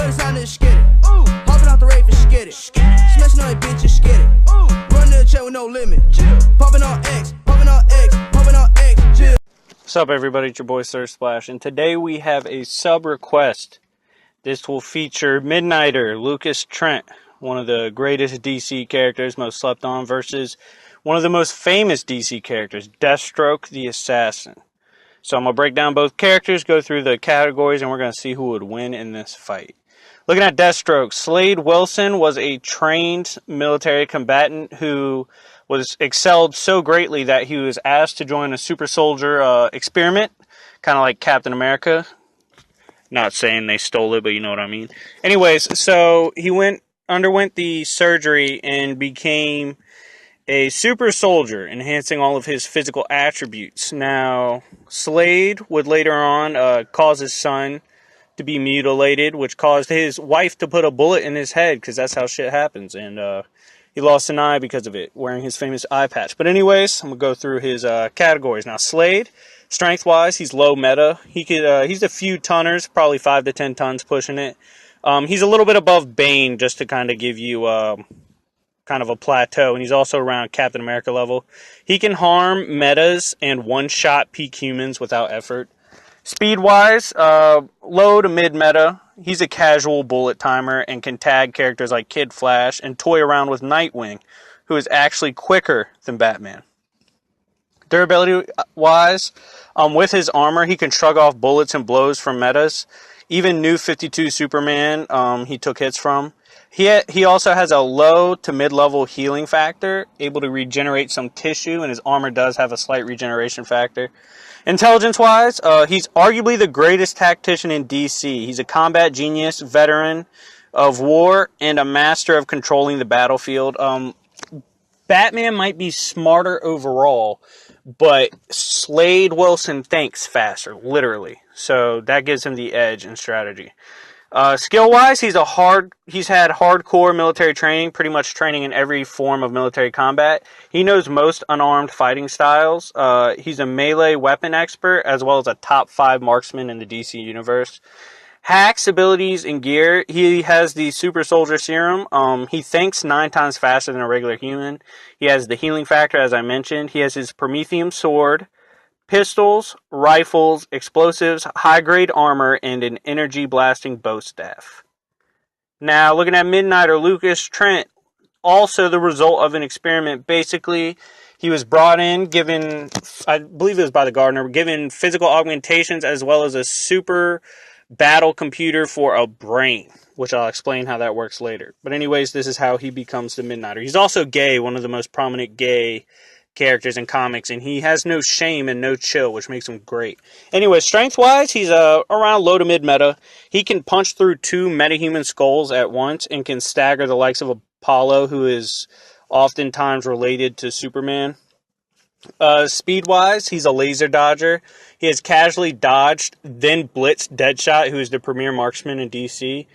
the sound of the skitty. Hopping off the rave and skitty. Smashing on that bitch and skitty. Run to the check with no limit. Popping on X, popping on X, popping on X. Chill. What's up, everybody? It's your boy Sir Splash, and today we have a sub request. This will feature Midnighter, Lucas Trent, one of the greatest DC characters, most slept on, versus one of the most famous DC characters, Deathstroke the Assassin. So I'm going to break down both characters, go through the categories, and we're going to see who would win in this fight. Looking at Deathstroke, Slade Wilson was a trained military combatant who was excelled so greatly that he was asked to join a super soldier experiment, kind of like Captain America. Not saying they stole it, but you know what I mean. Anyways, so he underwent the surgery and became a super soldier, enhancing all of his physical attributes. Now, Slade would later on cause his son to be mutilated, which caused his wife to put a bullet in his head, because that's how shit happens. And he lost an eye because of it, wearing his famous eye patch. But anyways, I'm going to go through his categories. Now, Slade, strength-wise, he's low meta. He's a few tonners, probably 5 to 10 tons pushing it. He's a little bit above Bane, just to kind of give you kind of a plateau, and he's also around Captain America level. He can harm metas and one-shot peak humans without effort. Speed-wise, low to mid-meta. He's a casual bullet timer and can tag characters like Kid Flash and toy around with Nightwing, who is actually quicker than Batman. Durability-wise, with his armor, he can shrug off bullets and blows from metas. Even New 52 Superman, he took hits from. He also has a low to mid-level healing factor, able to regenerate some tissue, and his armor does have a slight regeneration factor. Intelligence-wise, he's arguably the greatest tactician in DC. He's a combat genius, veteran of war, and a master of controlling the battlefield. Batman might be smarter overall, but Slade Wilson thinks faster, literally. So that gives him the edge in strategy. Skill-wise, he's had hardcore military training, pretty much training in every form of military combat. He knows most unarmed fighting styles. He's a melee weapon expert, as well as a top 5 marksman in the DC universe. Hacks, abilities, and gear. He has the Super Soldier Serum. He thinks 9 times faster than a regular human. He has the healing factor, as I mentioned. He has his Prometheum Sword, pistols, rifles, explosives, high-grade armor, and an energy-blasting bow staff. Now, looking at Midnighter, Lucas Trent, also the result of an experiment. Basically, he was brought in, given, I believe it was by the Gardener, given physical augmentations as well as a super battle computer for a brain, which I'll explain how that works later. But anyways, this is how he becomes the Midnighter. He's also gay, one of the most prominent gay characters in comics, and he has no shame and no chill, which makes him great. Anyway, strength-wise, he's around low to mid-meta. He can punch through 2 metahuman skulls at once and can stagger the likes of Apollo, who is oftentimes related to Superman. Speed-wise, he's a laser dodger. He has casually dodged, then blitzed Deadshot, who is the premier marksman in DC.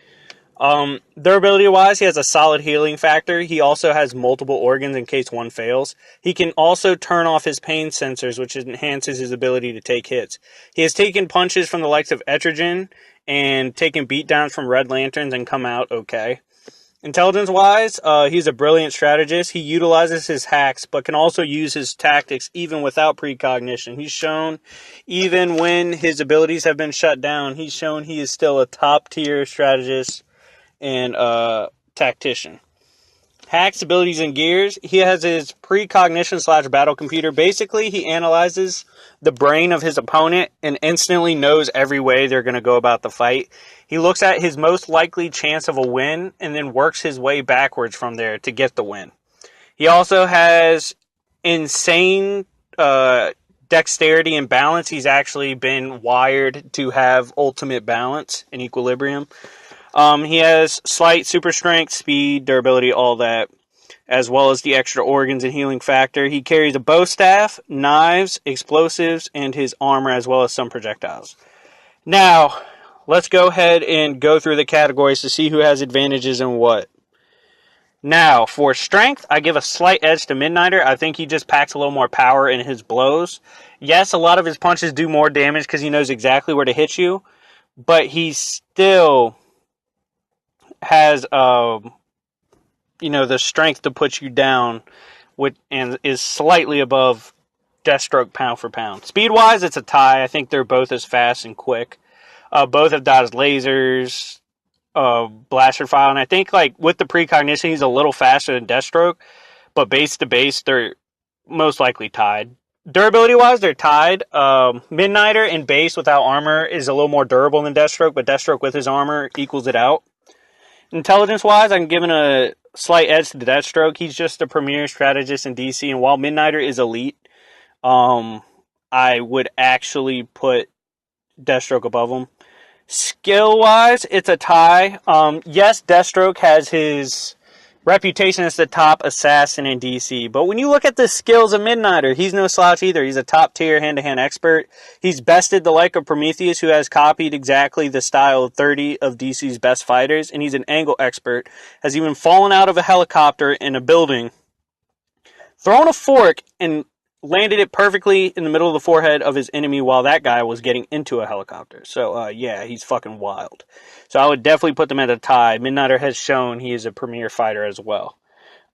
Durability-wise, he has a solid healing factor. He also has multiple organs in case one fails. He can also turn off his pain sensors, which enhances his ability to take hits. He has taken punches from the likes of Etrigan and taken beatdowns from Red Lanterns and come out okay. Intelligence-wise, he's a brilliant strategist. He utilizes his hacks, but can also use his tactics even without precognition. He's shown, even when his abilities have been shut down, he's shown he is still a top-tier strategist and tactician. Hacks, abilities, and gears. He has his precognition / battle computer. Basically, he analyzes the brain of his opponent and instantly knows every way they're going to go about the fight. He looks at his most likely chance of a win and then works his way backwards from there to get the win. He also has insane dexterity and balance. He's actually been wired to have ultimate balance and equilibrium. He has slight super strength, speed, durability, all that, as well as the extra organs and healing factor. He carries a bow staff, knives, explosives, and his armor, as well as some projectiles. Now, let's go ahead and go through the categories to see who has advantages and what. Now, for strength, I give a slight edge to Midnighter. I think he just packs a little more power in his blows. Yes, a lot of his punches do more damage because he knows exactly where to hit you, but he's still has the strength to put you down, and is slightly above Deathstroke pound for pound. Speed wise, it's a tie. I think they're both as fast and quick. Both have dodged lasers, blaster file, and I think like with the precognition, he's a little faster than Deathstroke. But base to base, they're most likely tied. Durability wise, they're tied. Midnighter in base without armor is a little more durable than Deathstroke, but Deathstroke with his armor equals it out. Intelligence wise, I'm giving a slight edge to Deathstroke. He's just a premier strategist in DC, and while Midnighter is elite, I would actually put Deathstroke above him. Skill wise, it's a tie. Yes, Deathstroke has his reputation as the top assassin in DC, but when you look at the skills of Midnighter, he's no slouch either. He's a top tier hand-to-hand expert. He's bested the like of Prometheus, who has copied exactly the style of 30 of DC's best fighters, and he's an angle expert. Has even fallen out of a helicopter in a building, thrown a fork, and landed it perfectly in the middle of the forehead of his enemy while that guy was getting into a helicopter. So, yeah, he's fucking wild. So I would definitely put them at a tie. Midnighter has shown he is a premier fighter as well.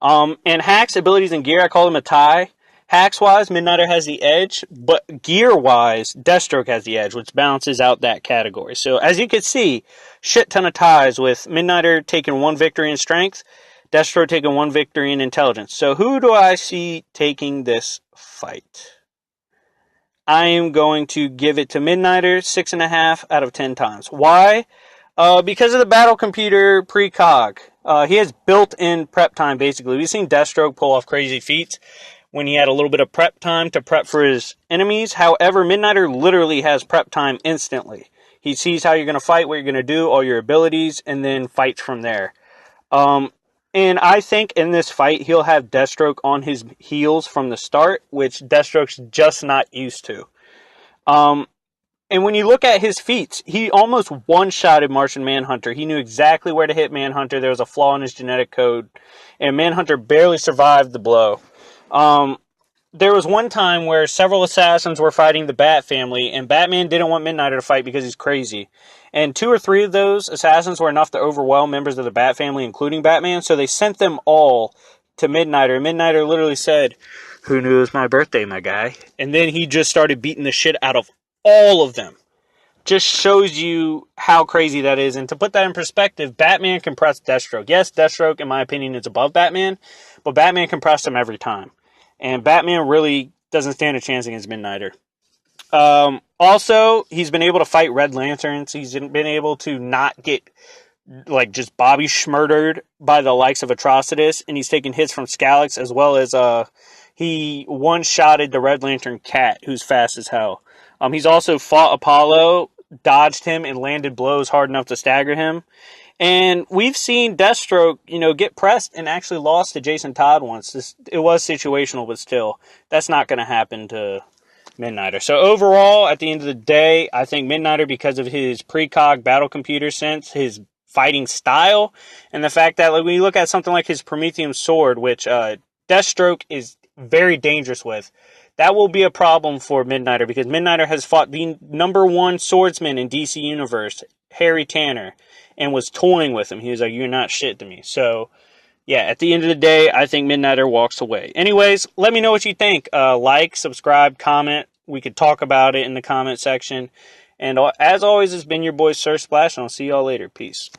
And hacks, abilities, and gear, I call them a tie. Hacks-wise, Midnighter has the edge, but gear-wise, Deathstroke has the edge, which balances out that category. So, as you can see, shit ton of ties with Midnighter taking one victory in strength, Deathstroke taking one victory in intelligence. So who do I see taking this fight? I am going to give it to Midnighter 6.5 out of 10 times. Why? Because of the battle computer precog. He has built-in prep time, basically. We've seen Deathstroke pull off crazy feats when he had a little bit of prep time to prep for his enemies. However, Midnighter literally has prep time instantly. He sees how you're going to fight, what you're going to do, all your abilities, and then fights from there. And I think in this fight, he'll have Deathstroke on his heels from the start, which Deathstroke's just not used to. And when you look at his feats, he almost one-shotted Martian Manhunter. He knew exactly where to hit Manhunter. There was a flaw in his genetic code, and Manhunter barely survived the blow. There was one time where several assassins were fighting the Bat family, and Batman didn't want Midnighter to fight because he's crazy. And 2 or 3 of those assassins were enough to overwhelm members of the Bat family, including Batman, so they sent them all to Midnighter. And Midnighter literally said, "Who knew it was my birthday, my guy?" And then he just started beating the shit out of all of them. Just shows you how crazy that is. And to put that in perspective, Batman compressed Deathstroke. Yes, Deathstroke, in my opinion, is above Batman, but Batman compressed him every time. And Batman really doesn't stand a chance against Midnighter. Also, he's been able to fight Red Lanterns. He's been able to not get just Bobby schmurdered by the likes of Atrocitus, and he's taken hits from Scalix, as well as he one-shotted the Red Lantern Cat, who's fast as hell. He's also fought Apollo, dodged him, and landed blows hard enough to stagger him. And we've seen Deathstroke, get pressed and actually lost to Jason Todd once. It was situational, but still, that's not going to happen to Midnighter. So overall, at the end of the day, I think Midnighter, because of his precog battle computer sense, his fighting style, and the fact that when you look at something like his Prometheum sword, which Deathstroke is very dangerous with, that will be a problem for Midnighter, because Midnighter has fought the #1 swordsman in DC Universe, Harry Tanner, and was toying with him. He was like, "You're not shit to me." So, yeah, at the end of the day, I think Midnighter walks away. Anyways, let me know what you think. Like, subscribe, comment. We could talk about it in the comment section. And as always, it's been your boy, Sir Splash, and I'll see y'all later. Peace.